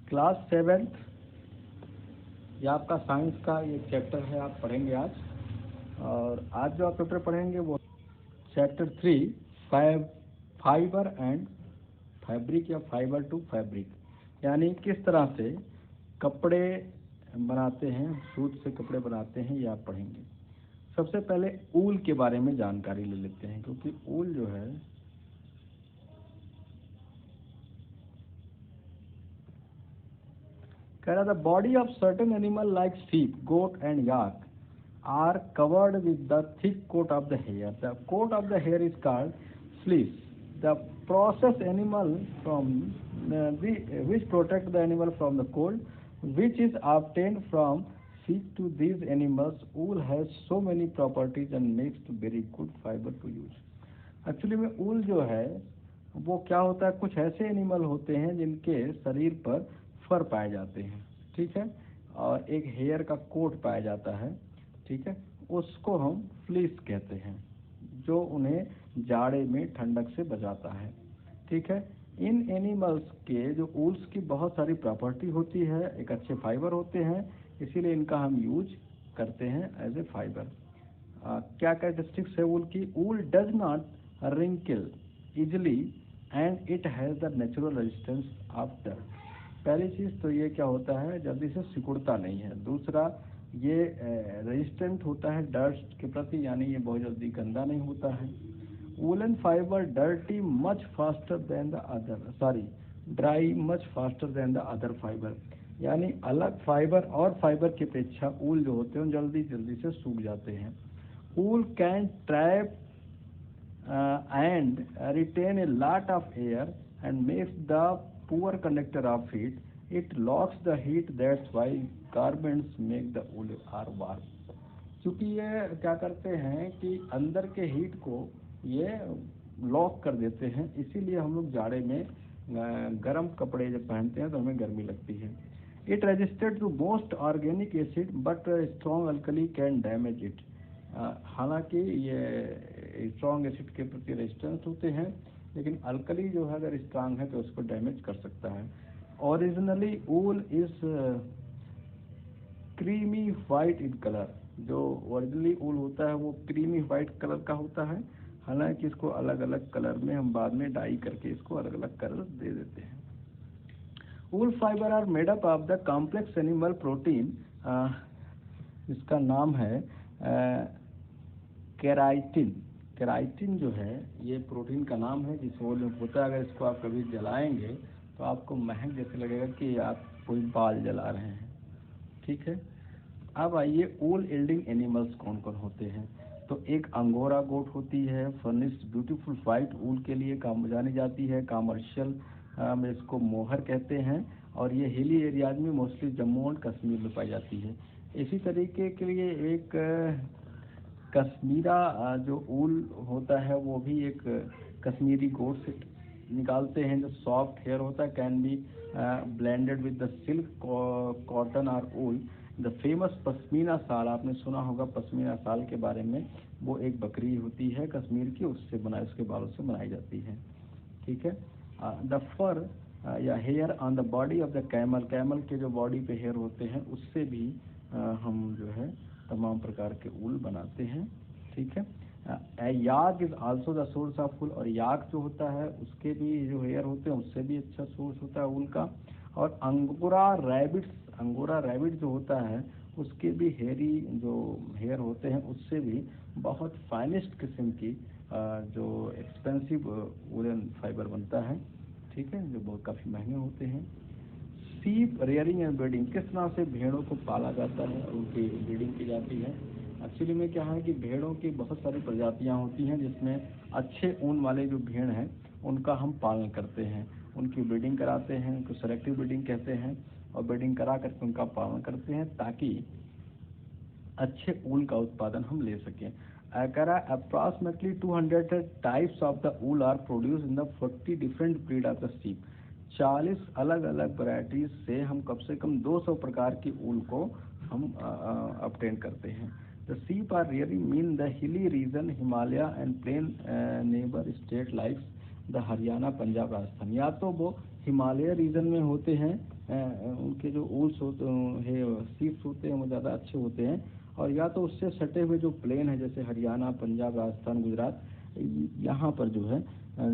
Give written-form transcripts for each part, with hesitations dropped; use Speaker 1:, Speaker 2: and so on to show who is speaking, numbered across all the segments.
Speaker 1: Class 7th, ये आपका science का ये चैप्टर है, आप पढ़ेंगे आज। और आज जो आप चैप्टर पढ़ेंगे वो चैप्टर 3 फाइबर एंड फैब्रिक या फाइबर टू फैब्रिक, यानी किस तरह से कपड़े बनाते हैं, सूत से कपड़े बनाते हैं, ये आप पढ़ेंगे। सबसे पहले ऊल के बारे में जानकारी ले लेते हैं, क्योंकि ऊल जो है कह रहा था body of certain animal like sheep, goat and yak are covered with the thick coat of the hair. The coat of the hair is called fleece. The process animal from which protect the animal from the cold, which is obtained from sheep. To these animals, wool has so many properties and makes very good fiber to use. Actually में ऊल जो है वो क्या होता है, कुछ ऐसे animal होते हैं जिनके शरीर पर फर पाए जाते हैं, ठीक है, और एक हेयर का कोट पाया जाता है, ठीक है, उसको हम फ्लीस कहते हैं, जो उन्हें जाड़े में ठंडक से बचाता है, ठीक है। इन एनिमल्स के जो ऊल्स की बहुत सारी प्रॉपर्टी होती है, एक अच्छे फाइबर होते हैं, इसीलिए इनका हम यूज करते हैं एज ए फाइबर। क्या कैरेक्टरिस्टिक्स है ऊल की? Wool does not wrinkle easily and it has the natural resistance of dirt. पहली चीज़ तो ये क्या होता है, जल्दी से सिकुड़ता नहीं है। दूसरा, ये रेजिस्टेंट होता है डर्ट के प्रति, यानी ये बहुत जल्दी गंदा नहीं होता है। Woollen fibre dirty much faster than the other dry much faster than the other fibre, यानी अलग फाइबर और फाइबर की अपेक्षा ऊल जो होते हैं जल्दी जल्दी से सूख जाते हैं। Wool can trap and retain a lot of air and makes the poor conductor of heat. It locks the heat, that's why garments make the wool are warm. क्योंकि ये क्या करते हैं कि अंदर के हीट को ये लॉक कर देते हैं, इसीलिए हम लोग जाड़े में गर्म कपड़े जब पहनते हैं तो हमें गर्मी लगती है। It resisted to most organic acid but strong alkali can damage it. हालांकि ये स्ट्रॉन्ग एसिड के प्रति रेजिस्टेंस होते हैं, लेकिन अल्कली जो है अगर स्ट्रांग है तो उसको डैमेज कर सकता है। Originally wool is creamy white in colour, जो ओरिजिनली ऊल होता है वो क्रीमी वाइट कलर का होता है, हालांकि इसको अलग अलग कलर में हम बाद में डाई करके इसको अलग अलग कलर दे देते हैं। Wool fibre are made up of the complex animal protein, इसका नाम है केराटिन। केराटिन जो है ये प्रोटीन का नाम है, जिस ऊल में होता है। अगर इसको आप कभी जलाएंगे तो आपको महक जैसे लगेगा कि आप कोई बाल जला रहे हैं, ठीक है। अब आइए ऊल यील्डिंग एनिमल्स कौन कौन होते हैं। तो एक अंगोरा गोट होती है, फर्निश्ड ब्यूटीफुल वाइट ऊल के लिए काम जानी जाती है, कमर्शियल में इसको मोहर कहते हैं, और ये हिली एरियाज में मोस्टली जम्मू और कश्मीर में पाई जाती है। इसी तरीके के लिए एक कश्मीरा जो ऊल होता है वो भी एक कश्मीरी गोट से निकालते हैं, जो सॉफ्ट हेयर होता है, can be blended with the silk cotton और ऊल। द फेमस पश्मीना साल, आपने सुना होगा पश्मीना साल के बारे में, वो एक बकरी होती है कश्मीर की, उसके बालों से बनाई जाती है, ठीक है। द फर या hair on the body of the camel, camel के जो बॉडी पे हेयर होते हैं उससे भी हम जो है तमाम प्रकार के ऊल बनाते हैं, ठीक है। Yak is also the source of wool, और याक जो होता है उसके भी जो हेयर होते हैं उससे भी अच्छा सोर्स होता है ऊल का। और अंगोरा रैबिट जो होता है उसके भी हेयरी जो हेयर होते हैं उससे भी बहुत फाइनेस्ट किस्म की जो एक्सपेंसिव वुलन फाइबर बनता है, ठीक है, जो बहुत काफ़ी महंगे होते हैं। शीप रेयरिंग एंड ब्रीडिंग, किस तरह से भेड़ों को पाला जाता है और उनकी ब्रीडिंग की जाती है। एक्चुअली में क्या है कि भेड़ों की बहुत सारी प्रजातियां होती हैं, जिसमें अच्छे ऊन वाले जो भेड़ हैं उनका हम पालन करते हैं, उनकी ब्रीडिंग कराते हैं, उनको सेलेक्टिव ब्रीडिंग कहते हैं, और ब्रीडिंग करा करके उनका पालन करते हैं ताकि अच्छे ऊल का उत्पादन हम ले सकें। करा approximately 200 types of the wool are produce in the 40 different breed of the sheep. 40 अलग अलग वैरायटीज से हम कम से कम 200 प्रकार की ऊल को हम ऑब्टेन करते हैं। The sheep are rearing mean the hilly region, Himalaya and plain neighbour state like the Haryana, Punjab, Rajasthan. या तो वो हिमालय रीजन में होते हैं, उनके जो ऊल्स होते हैं, सीप्स होते हैं, वो ज़्यादा अच्छे होते हैं। और या तो उससे सटे हुए जो प्लेन है जैसे हरियाणा, पंजाब, राजस्थान, गुजरात, यहाँ पर जो है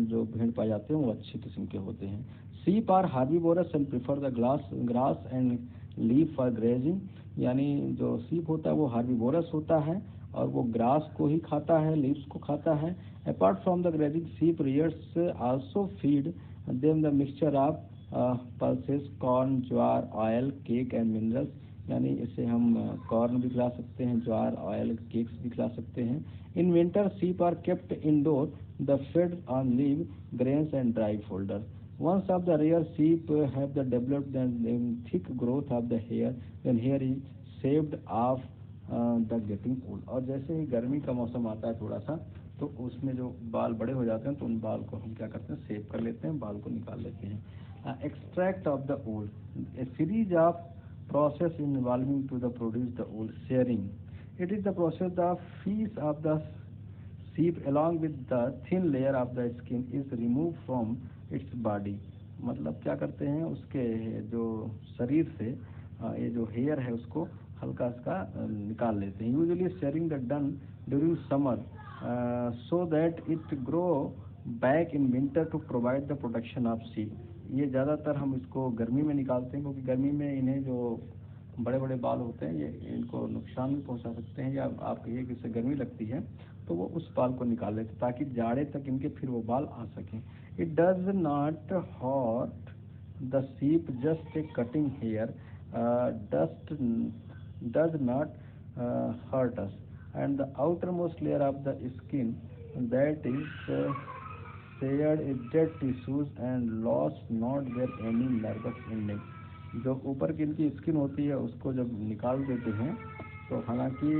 Speaker 1: जो भेड़ पाए जाते हैं वो अच्छी किस्म के होते हैं। Sheep are herbivorous and prefer the grass and leaf for grazing, यानी जो सीप होता है वो हार्बीवोरस होता है और वो ग्रास को ही खाता है, लीव्स को खाता है। Apart from the grazing, sheep rearers also feed them the mixture of pulses, corn, jowar, oil, cake and minerals, यानी इसे हम कॉर्न भी खिला सकते हैं, ज्वार, ऑयल, केक्स भी खिला सकते हैं। In winter sheep are kept indoor, the fed on leave, grains and dry fodder. Once of the rare sheep have the developed the thick growth of the hair, then hair is shaved off the getting cool। और जैसे ही गर्मी का मौसम आता है थोड़ा सा, तो उसमें जो बाल बड़े हो जाते हैं तो उन बाल को हम क्या करते हैं, सेव कर लेते हैं, बाल को निकाल लेते हैं। Extract of the wool, A series of process involving to the produce the wool। shearing, it is the process the fleece of the sheep along with the thin layer of the skin is removed from its body। मतलब क्या करते हैं, उसके जो शरीर से ये जो हेयर है उसको हल्का सा निकाल लेते हैं। Usually shearing the done during summer so that it grow back in winter to provide the protection of sheep. ये ज़्यादातर हम इसको गर्मी में निकालते हैं, क्योंकि गर्मी में इन्हें जो बड़े बड़े बाल होते हैं ये इनको नुकसान भी पहुंचा सकते हैं, या आप कहिए कि इससे गर्मी लगती है तो वो उस बाल को निकाल लेते हैं ताकि जाड़े तक इनके फिर वो बाल आ सकें। It does not hurt the sheep just a cutting hair, dust does not hurt us and the outer most layer of the skin that is sheared is dead tissues and loss not there any nerves ending. जो ऊपर की इनकी skin होती है उसको जब निकाल देते हैं तो हालांकि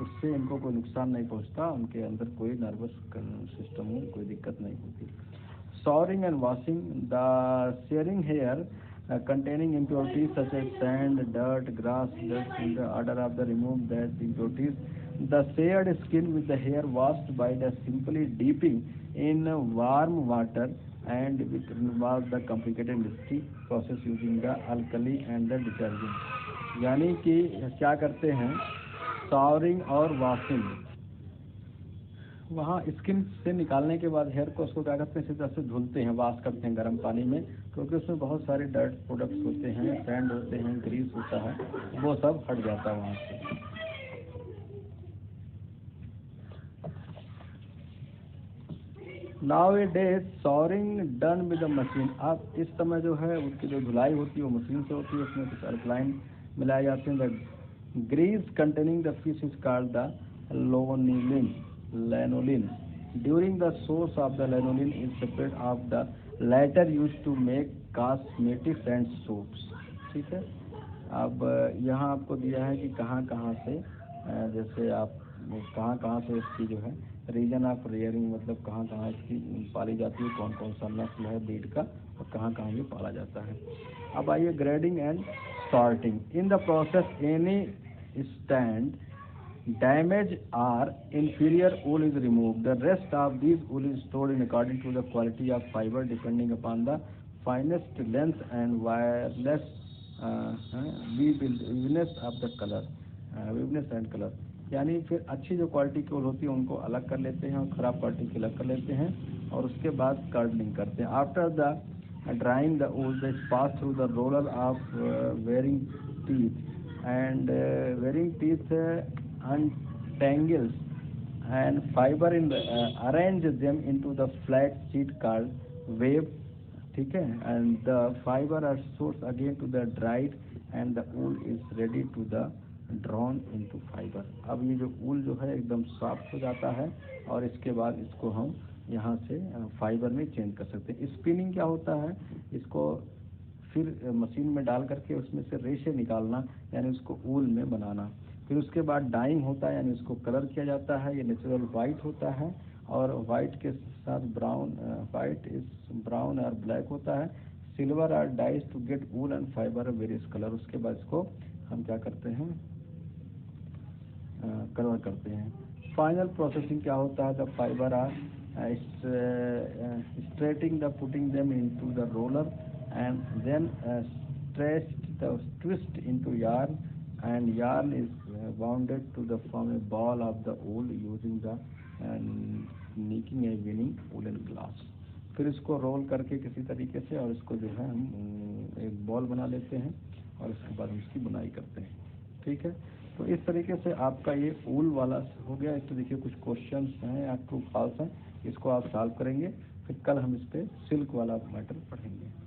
Speaker 1: उससे इनको कोई नुकसान नहीं पहुंचता, उनके अंदर कोई नर्वस सिस्टम में कोई दिक्कत नहीं होती। Souring and washing, the shearing hair containing impurities such as sand, dirt, grass, dust in the order of the remove that impurities. The sheared skin with the hair washed by the simply dipping in warm water and which involves the complicated industry process using the alkali and the detergent। यानी कि क्या करते हैं, souring और washing, वहाँ skin से निकालने के बाद हेयर को उसको क्या करते हैं, इसी तरह से धुलते हैं, वॉश करते हैं गर्म पानी में, क्योंकि उसमें बहुत सारे डर्ट प्रोडक्ट्स होते हैं, सैंड होते हैं, ग्रीस होता है, वो सब हट जाता है वहाँ से। Now A days soaring done with the machine. अब इस समय जो है उसकी जो धुलाई होती है वो मशीन से होती है, उसमें कुछ अल्कलाइन मिलाए जाते हैं। The grease containing the fish is called the lanolin। During the source of the lanolin is separate of the latter used to make cosmetics and soaps। ठीक है। अब यहाँ आपको दिया है कि कहाँ कहाँ से जैसे आप कहाँ से इसकी जो है रीजन ऑफ रेयरिंग, मतलब कहाँ कहाँ इसकी पाली जाती है, कौन कौन सा नस्ल है ब्रीड का और कहाँ कहाँ ये पाला जाता है। अब आइए grading and sorting. In the process any stand damage or inferior wool is removed। The rest of these wool is stored in according to the quality of fiber depending upon the finest length and wireless vividness of the color, vividness and color। यानी फिर अच्छी जो quality की वूल होती है उनको अलग कर लेते हैं और ख़राब क्वालिटी की अलग कर लेते हैं और उसके बाद कर्डलिंग करते हैं। After the drawing the wool they pass through the roller of wearing teeth and wearing teeth untangles and fiber in the arrange them into the flat sheet called wave। ठीक है, and the fiber are sourced again to the dried and the wool is ready to the drawn into fiber। अब ये जो wool जो है एकदम soft हो जाता है और इसके बाद इसको हम यहाँ से फाइबर में चेंज कर सकते हैं। स्पिनिंग क्या होता है, इसको फिर मशीन में डाल करके उसमें से रेशे निकालना, यानी उसको वूल में बनाना। फिर उसके बाद डाइंग होता है, यानी उसको कलर किया जाता है, ये नेचुरल वाइट होता है और वाइट के साथ ब्राउन, वाइट इज ब्राउन और ब्लैक होता है। Silver are dyes to get wool and fibre various colour. उसके बाद इसको हम क्या करते हैं, कलर करते हैं। फाइनल प्रोसेसिंग क्या होता है, the fibre are straightening the putting them into the roller and then twist into yarn, and yarn is wounded to the form a ball of the wool using the making a winning woolen glass। फिर इसको role करके किसी तरीके से और इसको जो है हम एक बॉल बना लेते हैं और उसके बाद हम इसकी बुनाई करते हैं। ठीक है, तो इस तरीके से आपका ये ऊल वाला हो गया। इस तो देखिए कुछ क्वेश्चंस हैं या ट्रू फॉल्स हैं, इसको आप सॉल्व करेंगे, फिर कल हम इस पर सिल्क वाला मैटर पढ़ेंगे।